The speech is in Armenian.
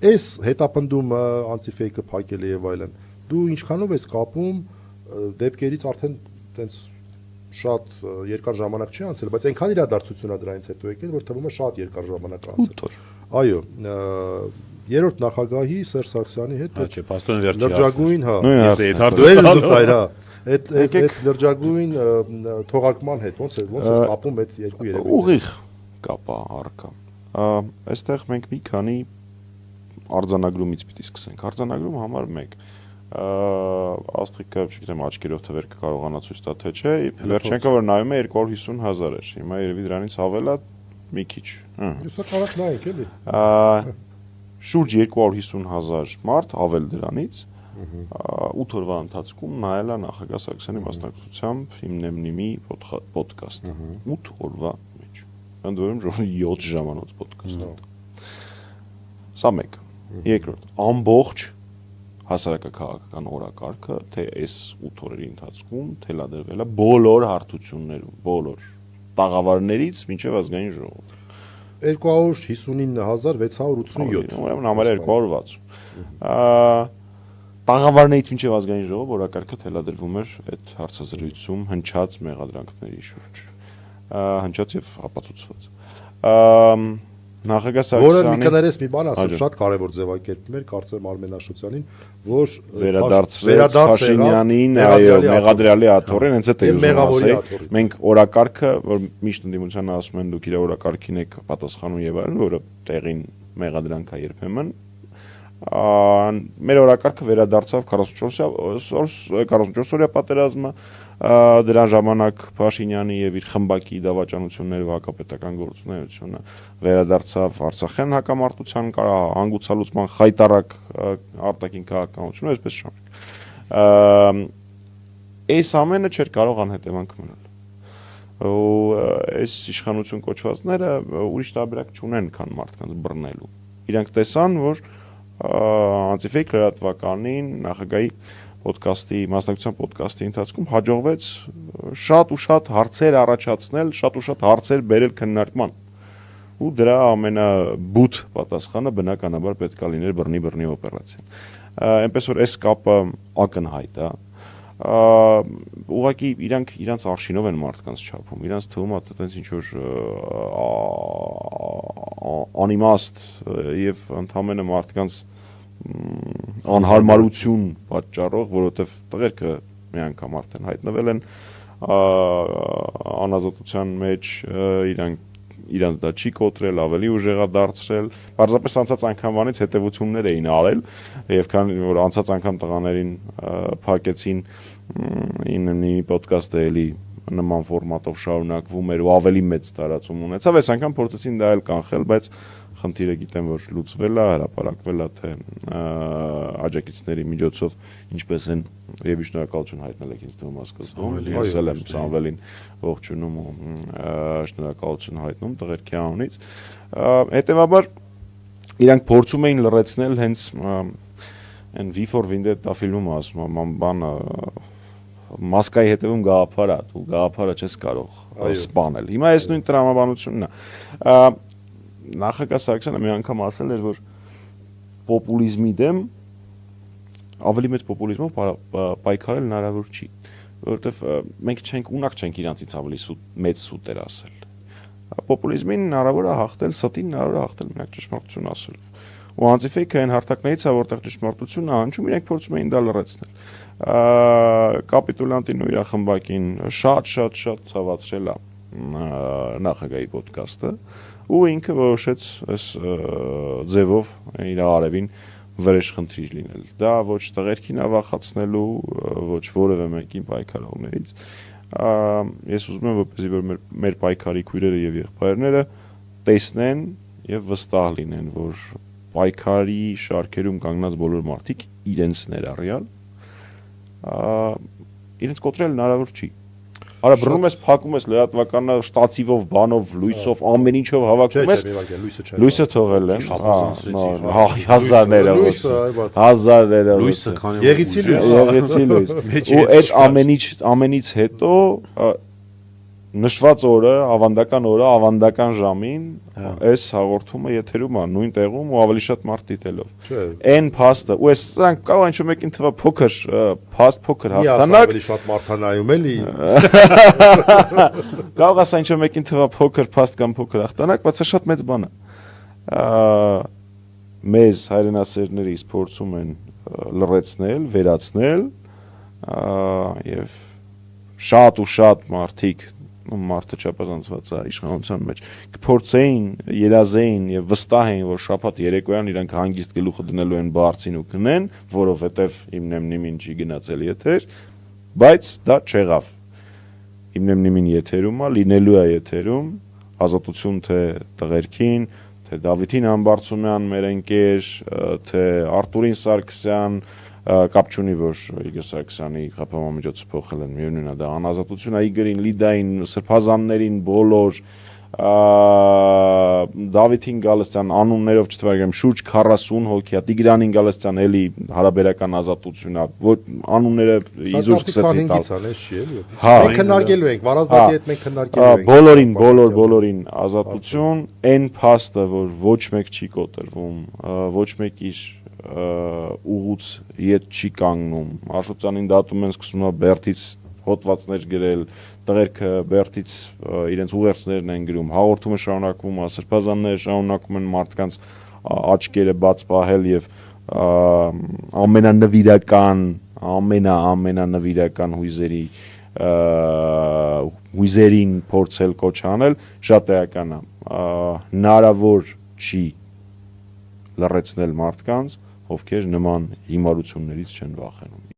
Այս հետապնդումը անտիֆեյքը փակել է եւ այլն։ Դու ինչքանով ես կապում դեպքերից արդեն տենց շատ երկար ժամանակ չի անցել, բայց այնքան իրադարձությունա դրանից հետո եկել, որ թվում է շատ երկար ժամանակ անցել։ Այո, երրորդ նախագահի Սերժ Սարգսյանի հետ լրջագույն, այդ լրջագույն թողարկման հետ ոնց է կապում այդ երկու երևույթը։ Ուղիղ կապ է առկա։ Այստեղ մենք մի քանի արձանագրումից պիտի սկսենք։ Արձանագրում համար 1 Աստղիկը, չգիտեմ, աչքերով թվեր կկարողանա ցույց տա թե չէ, վերջենքը որ նայում է 250,000 էր։ Հիմա երևի դրանից ավել է մի քիչ։ Ուսա կարակ նայեք էլի։ Շուրջ 250,000 մարդ ավել դրանից 8 օրվա ընթացքում նայել է նախագահ Սարգսյանի մասնակցությամբ հիմնեմնիմի ոդկաստ 8 օրվա մեջ։ Ընդ որում 7 ժամանոց ոդկաստ։ Սա մեկ։ Երկրորդ, ամբողջ հասարակական օրակարգը թե այս 8 օրերի ընթացքում թելադրվել է բոլոր հարթություններում, բոլոր տաղավարներից մինչև ազգային ժողով։ 259,687 ուրեմն համարյա 260 տաղավարներից մինչև ազգային ժողով օրակարգը թելադրվում էր այդ հարցազրույցում հնչած մեղադրանքների շուրջ, հնչած եւ ապացուցված։ Նախագահ Սարգսյանի որը մի կներես մի բան ասեմ, շատ կարևոր ձևակերպում էր, կարծեմ Արմեն Աշոտյանին, որ վերադարձվեց Փաշինյանին, այո, մեղադրյալի աթոռին, հենց այդ է ուզում ասել։ Մենք օրակարգը, որ միշտ ընդդիմությանը ասում են դուք իր օրակարգին եք պատասխանում եւ այլն, որը տեղին մեղադրանք է երբեմն, մեր օրակարգը վերադարձավ 44 օրյա պատերազմը, դրան ժամանակ Փաշինյանի եւ իր խմբակի դավաճանությունները հակապետական գործունեությունը վերադարձավ Արցախյան հակամարտության հանգուցալուծման խայտարակ արտաքին քաղաքականությունը, այսպես շարունակ։ Այս ամենը չէր կարող անհետևանք մնալ։ Ու այս իշխանություն կոչվածները ուրիշ տարբերակ չունեն, քան մարդկանց բռնելու։ Իրանք տեսան, որ անտիֆեյք լրատվականին նախագահի մասնակցության ոդկասթի ընթացքում հաջողվեց շատ ու շատ հարցեր առաջացնել, շատ ու շատ հարցեր բերել քննարկման։ Ու դրա ամենաբութ պատասխանը բնականաբար պետք է լիներ բռնի օպերացիան։ Այնպես որ այս կապը ակնհայտ է։ Ուղղակի իրանց արշինով են մարդկանց չափում, իրանց թվում է այտենց ինչ որ անիմաստ եւ ընդհանրապես մարդկանց անհարմարություն պատճառող, որովհետև տղերքը մի անգամ արդեն հայտնվել են անազատության մեջ, իրանց դա չի կոտրել, ավելի ուժեղա դարձրել, պարզապես անցած անգամվանից հետևություններ էին արել եւ քանի որ անցած անգամ տղաներին փակեցին իննի ոդկասթը էլի նման ֆորմատով շարունակվում էր ու ավելի մեծ տարածում ունեցավ, այս անգամ փորձեցին դա էլ կանխել, բայց խնդիրը գիտեմ որ լուծվել է, հրապարակվել է թե աջակիցների միջոցով ինչպես են եւ շնորհակալություն հայտնել եք ինձ թվում ասկզբում, ես էլ եմ Սամվելին ողջունում ու շնորհակալություն հայտնում տղերքի անունից։ Հետևաբար իրանք փորձում էին լրացնել հենց այն V for Vendetta ֆիլմում ասում եմ բանը մասկայի հետևում գաղափար է, ու գաղափարը չես կարող սպանել։ Հիմա այս նույն տրամաբանությունն է։ Նախագահ Սարգսյանը մի անգամ ասել էր, որ պոպուլիզմի դեմ ավելի մեծ պոպուլիզմով պայքարել հնարավոր չի, որովհետև մենք ունակ չենք իրանցից ավելի մեծ սուտեր ասել։ Պոպուլիզմին հնարավոր է հաղթել, ստին հնարավոր է հաղթել մենակ ճշմարտություն ասելով։ Ու անտիֆեյքը այն հարթակներից է, որտեղ ճշմարտությունը հնչում, իրենք փորձում էին դա լրացնել։ Կապիտուլյանտին ու իր խմբակին շատ ցավացրել է նախագահի ոդկասթը, ու ինքը որոշեց այս ձևով իր արևին վրեժ խնդիր լինել։ Դա ոչ տղերքին ավախացնելու, ոչ որևէ մեկին պայքարողներից։ Ես ուզում եմ, որպեսզի որ մեր պայքարի քույրերը եւ եղբայրները տեսնեն եւ վստահ լինեն, որ պայքարի շարքերում կանգնած բոլոր մարդիկ իրենց ներառյալ իրենց կոտրել հնարավոր չի։ Արա բռնում ես, փակում ես լրատվականը շտացիվով, բանով, լույսով, ամեն ինչով հավաքում ես։ Լույսը թողել են։ Հազարները։ Լույսը քանի Եղեցի լույս։ Ու այդ ամենից հետո նշված օրը, ավանդական օրը, ավանդական ժամին այս հաղորդումը եթերում է նույն տեղում ու ավելի շատ մարդ դիտելով։ Այն փաստը, ու այս սրանք կարող ինչ-որ մեկին թվա փոքր, փաստ փոքր հաղթանակ, ավելի շատ մարդանայում էլի։ Կարող ասա ինչ-որ մեկին թվա փոքր փաստ կամ փոքր հաղթանակ, բայց սա շատ մեծ բան է։ Մեզ հայրենասերներից փորձում են լռեցնել, վերացնել եւ շատ ու շատ մարդիկ մարդը չափազանցված է իշխանության մեջ կփորձեին, երազեին եւ վստահ էին, որ շաբաթ երեկոյան իրանք հանգիստ գլուխը դնելու են բարձին ու գնեն, որովհետեւ իմնեմնիմին չի գնացել եթեր, բայց դա չեղավ։ Իմնեմնիմին եթերում է, լինելու է եթերում, ազատություն թե տղերքին, թե Դավիթին Համբարձումյան, մեր ընկեր, թե Արտուրին Սարգսյան, կապ չունի, որ Իգոր Սարգսյանի խփամմիջոցը փոխել են, միևնույն է, դա անազատություն է Իգորին, Լիդային, սրբազաններին, բոլոր Դավիթին Գալստյան անուններով չթվարկեմ, շուրջ 40 հոգի է, Տիգրանին Գալստյան էլի հարաբերական ազատություն է, որ անունները իզուր սկսեցին տալ։ Մենք քննարկելու ենք, Վարազդատի հետ մենք քննարկելու ենք։ Բոլորին ազատություն, այն փաստը, որ ոչ մեկ չի կոտրվում, ոչ մեկ իր ուղուց ետ չի կանգնում, Աշոտյանին դատում են սկսում է բերդից հոտվածներ գրել, տղերքը բերդից իրենց ուղերձներն են գրում, հաղորդումը շարունակվում է, սրբազանները շարունակում են մարդկանց աչքերը բաց պահել եւ ամենանվիրական հույզերին փորձել կոչ անել, շատ էական է, հնարավոր չի լռեցնել մարդկանց, ովքեր նման հիմարություններից չեն վախենում։